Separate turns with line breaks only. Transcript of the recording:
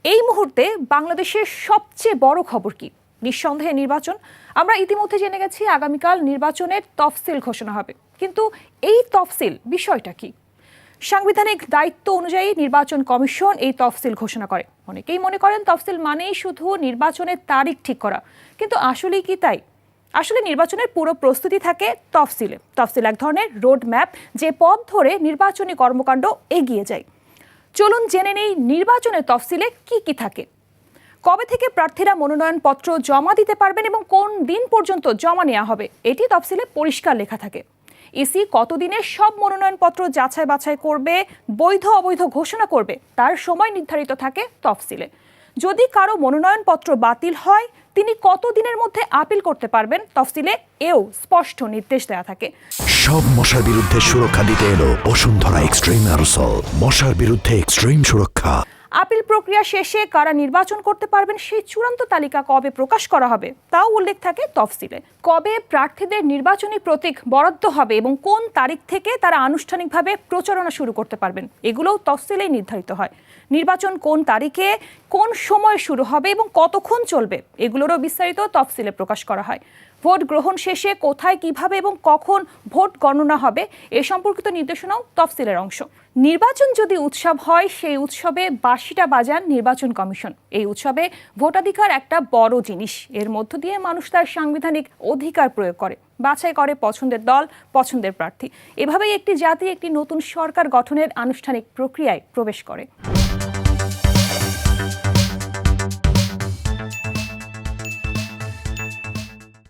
এই মুহূর্তে বাংলাদেশের সবচেয়ে বড় খবর কি? নিঃসন্দেহে নির্বাচন। আমরা ইতিমধ্যে জেনে গেছি আগামীকাল নির্বাচনের তফসিল ঘোষণা হবে, কিন্তু এই তফসিল বিষয়টা কি? সাংবিধানিক দায়িত্ব অনুযায়ী নির্বাচন কমিশন এই তফসিল ঘোষণা করে। অনেকেই মনে করেন তফসিল মানেই শুধু নির্বাচনের তারিখ ঠিক করা, কিন্তু আসলেই কি তাই? আসলে নির্বাচনের পুরো প্রস্তুতি থাকে তফসিলে। তফসিল এক ধরনের রোড ম্যাপ, যে পথ ধরে নির্বাচনী কর্মকাণ্ড এগিয়ে যায়। চলুন জেনে নেই নির্বাচনের তফসিলে কি কি থাকে। কবে থেকে প্রার্থীরা মনোনয়নপত্র জমা দিতে পারবেন এবং কোন দিন পর্যন্ত জমা নেওয়া হবে, এটি তফসিলে পরিষ্কার লেখা থাকে। ইসি কতদিনে সব মনোনয়নপত্র যাচাই বাছাই করবে, বৈধ অবৈধ ঘোষণা করবে, তার সময় নির্ধারিত থাকে তফসিলে। যদি কারো মনোনয়নপত্র বাতিল হয়, তিনি কতদিনের মধ্যে আপিল করতে পারবেন, তফসিলে এও স্পষ্ট নির্দেশ দেওয়া থাকে।
সব মশার বিরুদ্ধে সুরক্ষা দিতে এলো বসুন্ধরা এক্সট্রিম অ্যারোসল, মশার বিরুদ্ধে এক্সট্রিম সুরক্ষা।
আপিল প্রক্রিয়া শেষে কারা নির্বাচন করতে পারবেন সেই চূড়ান্ত তালিকা কবে প্রকাশ করা হবে তাও উল্লেখ থাকে তফসিলে। কবে প্রার্থীদের নির্বাচনী প্রতীক বরাদ্দ হবে এবং কোন তারিখ থেকে তারা আনুষ্ঠানিকভাবে প্রচারণা শুরু করতে পারবেন, এগুলোও তফসিলেই নির্ধারিত হয়। নির্বাচন কোন তারিখে কোন সময় শুরু হবে এবং কতক্ষণ চলবে, এগুলোরও বিস্তারিত তফসিলে প্রকাশ করা হয়। ভোট গ্রহণ শেষে কোথায়, কিভাবে এবং কখন ভোট গণনা হবে, এ সম্পর্কিত নির্দেশনাও তফসিলের অংশ। নির্বাচন যদি উৎসব হয়, সেই উৎসবে বাঁশিটা বাজান নির্বাচন কমিশন। এই উৎসবে ভোটাধিকার একটা বড় জিনিস। এর মধ্য দিয়ে মানুষ তার সাংবিধানিক অধিকার প্রয়োগ করে, বাছাই করে পছন্দের দল, পছন্দের প্রার্থী। এভাবেই একটি জাতি একটি নতুন সরকার গঠনের আনুষ্ঠানিক প্রক্রিয়ায় প্রবেশ করে।